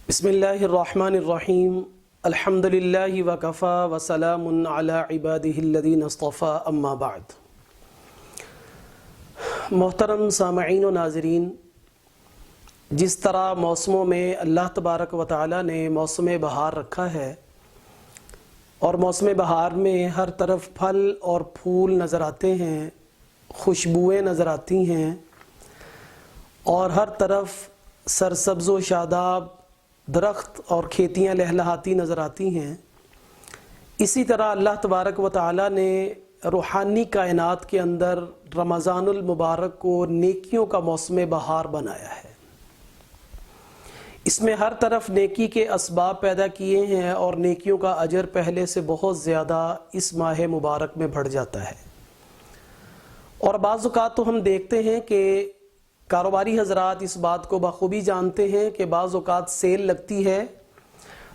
بسم اللہ الرحمن الرحیم الحمد للہ وکفا وسلام علی عبادہ الذین اصطفیٰ اما بعد۔ محترم سامعین و ناظرین، جس طرح موسموں میں اللہ تبارک و تعالی نے موسم بہار رکھا ہے اور موسم بہار میں ہر طرف پھل اور پھول نظر آتے ہیں، خوشبوئیں نظر آتی ہیں اور ہر طرف سرسبز و شاداب درخت اور کھیتیاں لہلہاتی نظر آتی ہیں، اسی طرح اللہ تبارک و تعالی نے روحانی کائنات کے اندر رمضان المبارک کو نیکیوں کا موسم بہار بنایا ہے۔ اس میں ہر طرف نیکی کے اسباب پیدا کیے ہیں اور نیکیوں کا اجر پہلے سے بہت زیادہ اس ماہ مبارک میں بڑھ جاتا ہے۔ اور بعض اوقات تو ہم دیکھتے ہیں کہ کاروباری حضرات اس بات کو بخوبی جانتے ہیں کہ بعض اوقات سیل لگتی ہے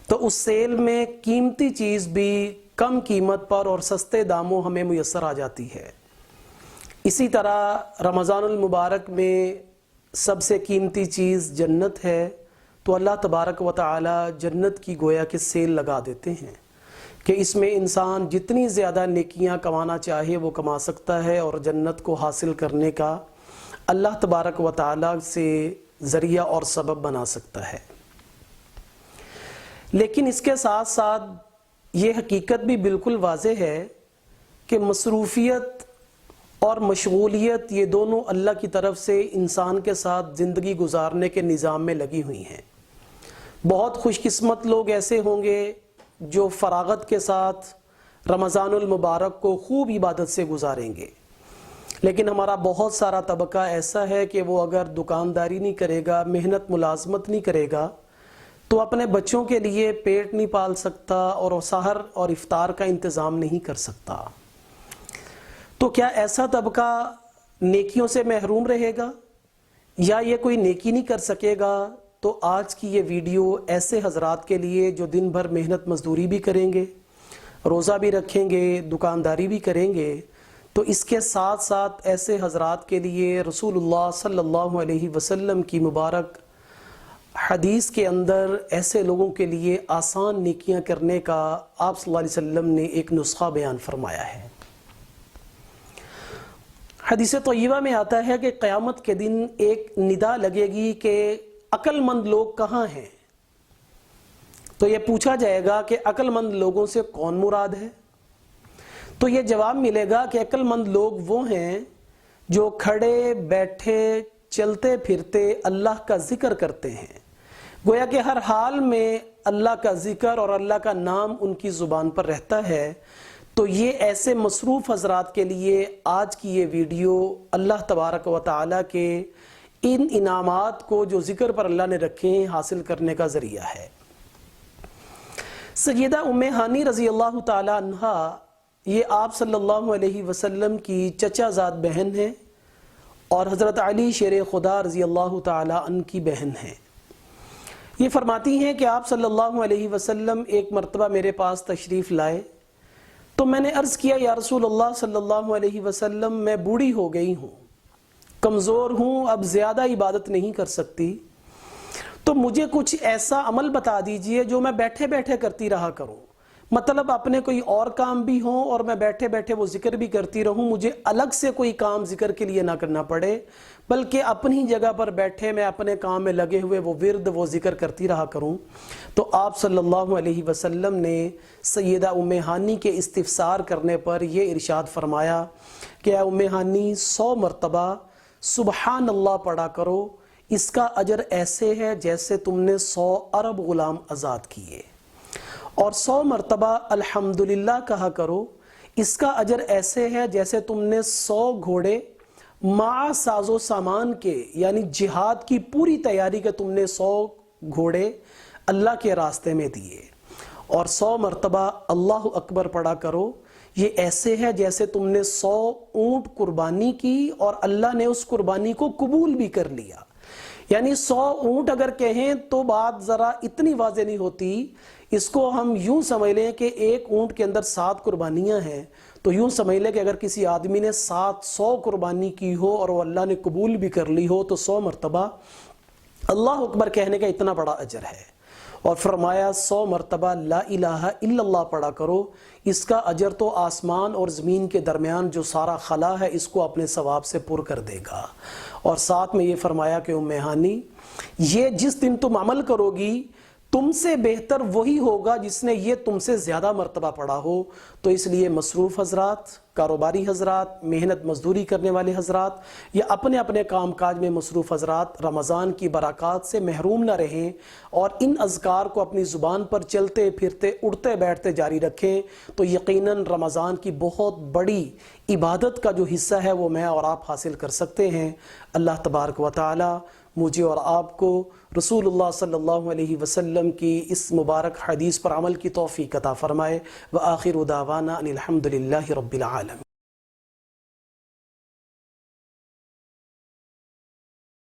تو اس سیل میں قیمتی چیز بھی کم قیمت پر اور سستے داموں ہمیں میسر آ جاتی ہے۔ اسی طرح رمضان المبارک میں سب سے قیمتی چیز جنت ہے، تو اللہ تبارک و تعالی جنت کی گویا کہ سیل لگا دیتے ہیں کہ اس میں انسان جتنی زیادہ نیکیاں کمانا چاہے وہ کما سکتا ہے اور جنت کو حاصل کرنے کا اللہ تبارک و تعالی سے ذریعہ اور سبب بنا سکتا ہے۔ لیکن اس کے ساتھ ساتھ یہ حقیقت بھی بالکل واضح ہے کہ مصروفیت اور مشغولیت یہ دونوں اللہ کی طرف سے انسان کے ساتھ زندگی گزارنے کے نظام میں لگی ہوئی ہیں۔ بہت خوش قسمت لوگ ایسے ہوں گے جو فراغت کے ساتھ رمضان المبارک کو خوب عبادت سے گزاریں گے، لیکن ہمارا بہت سارا طبقہ ایسا ہے کہ وہ اگر دکانداری نہیں کرے گا، محنت ملازمت نہیں کرے گا تو اپنے بچوں کے لیے پیٹ نہیں پال سکتا اور سحر اور افطار کا انتظام نہیں کر سکتا۔ تو کیا ایسا طبقہ نیکیوں سے محروم رہے گا یا یہ کوئی نیکی نہیں کر سکے گا؟ تو آج کی یہ ویڈیو ایسے حضرات کے لیے جو دن بھر محنت مزدوری بھی کریں گے، روزہ بھی رکھیں گے، دکانداری بھی کریں گے، تو اس کے ساتھ ساتھ ایسے حضرات کے لیے رسول اللہ صلی اللہ علیہ وسلم کی مبارک حدیث کے اندر ایسے لوگوں کے لیے آسان نیکیاں کرنے کا آپ صلی اللہ علیہ وسلم نے ایک نسخہ بیان فرمایا ہے۔ حدیث طیبہ میں آتا ہے کہ قیامت کے دن ایک ندا لگے گی کہ عقل مند لوگ کہاں ہیں؟ تو یہ پوچھا جائے گا کہ عقل مند لوگوں سے کون مراد ہے؟ تو یہ جواب ملے گا کہ عقل مند لوگ وہ ہیں جو کھڑے بیٹھے چلتے پھرتے اللہ کا ذکر کرتے ہیں، گویا کہ ہر حال میں اللہ کا ذکر اور اللہ کا نام ان کی زبان پر رہتا ہے۔ تو یہ ایسے مصروف حضرات کے لیے آج کی یہ ویڈیو اللہ تبارک و تعالی کے ان انعامات کو جو ذکر پر اللہ نے رکھے ہیں حاصل کرنے کا ذریعہ ہے۔ سیدہ ام ہانی رضی اللہ تعالی عنہا یہ آپ صلی اللہ علیہ وسلم کی چچا زاد بہن ہیں اور حضرت علی شیر خدا رضی اللہ تعالی عنہ کی بہن ہیں۔ یہ فرماتی ہیں کہ آپ صلی اللہ علیہ وسلم ایک مرتبہ میرے پاس تشریف لائے تو میں نے عرض کیا، یا رسول اللہ صلی اللہ علیہ وسلم میں بوڑھی ہو گئی ہوں، کمزور ہوں، اب زیادہ عبادت نہیں کر سکتی، تو مجھے کچھ ایسا عمل بتا دیجئے جو میں بیٹھے بیٹھے کرتی رہا کروں، مطلب اپنے کوئی اور کام بھی ہوں اور میں بیٹھے بیٹھے وہ ذکر بھی کرتی رہوں، مجھے الگ سے کوئی کام ذکر کے لیے نہ کرنا پڑے، بلکہ اپنی جگہ پر بیٹھے میں اپنے کام میں لگے ہوئے وہ ورد وہ ذکر کرتی رہا کروں۔ تو آپ صلی اللہ علیہ وسلم نے سیدہ ام ہانی کے استفسار کرنے پر یہ ارشاد فرمایا کہ اے ام ہانی 100 مرتبہ سبحان اللہ پڑھا کرو، اس کا اجر ایسے ہے جیسے تم نے 100 عرب غلام آزاد کیے، اور 100 مرتبہ الحمدللہ کہا کرو، اس کا اجر ایسے ہے جیسے تم نے 100 گھوڑے مع ساز و سامان کے، یعنی جہاد کی پوری تیاری کے تم نے 100 گھوڑے اللہ کے راستے میں دیے، اور 100 مرتبہ اللہ اکبر پڑھا کرو، یہ ایسے ہے جیسے تم نے 100 اونٹ قربانی کی اور اللہ نے اس قربانی کو قبول بھی کر لیا۔ یعنی 100 اونٹ اگر کہیں تو بات ذرا اتنی واضح نہیں ہوتی، اس کو ہم یوں سمجھ لیں کہ ایک اونٹ کے اندر 7 قربانیاں ہیں، تو یوں سمجھ لیں کہ اگر کسی آدمی نے 700 قربانی کی ہو اور وہ اللہ نے قبول بھی کر لی ہو تو 100 مرتبہ اللہ اکبر کہنے کا اتنا بڑا اجر ہے۔ اور فرمایا 100 مرتبہ لا الہ الا اللہ پڑھا کرو، اس کا اجر تو آسمان اور زمین کے درمیان جو سارا خلا ہے اس کو اپنے ثواب سے پر کر دے گا۔ اور ساتھ میں یہ فرمایا کہ ام ہانی، یہ جس دن تم عمل کرو گی تم سے بہتر وہی ہوگا جس نے یہ تم سے زیادہ مرتبہ پڑھا ہو۔ تو اس لیے مصروف حضرات، کاروباری حضرات، محنت مزدوری کرنے والے حضرات یا اپنے اپنے کام کاج میں مصروف حضرات رمضان کی برکات سے محروم نہ رہیں اور ان اذکار کو اپنی زبان پر چلتے پھرتے اٹھتے بیٹھتے جاری رکھیں، تو یقیناً رمضان کی بہت بڑی عبادت کا جو حصہ ہے وہ میں اور آپ حاصل کر سکتے ہیں۔ اللہ تبارک و تعالی مجھے اور آپ کو رسول اللہ صلی اللہ علیہ وسلم کی اس مبارک حدیث پر عمل کی توفیق عطا فرمائے۔ وآخر دعوانا ان الحمد للہ رب العالمین۔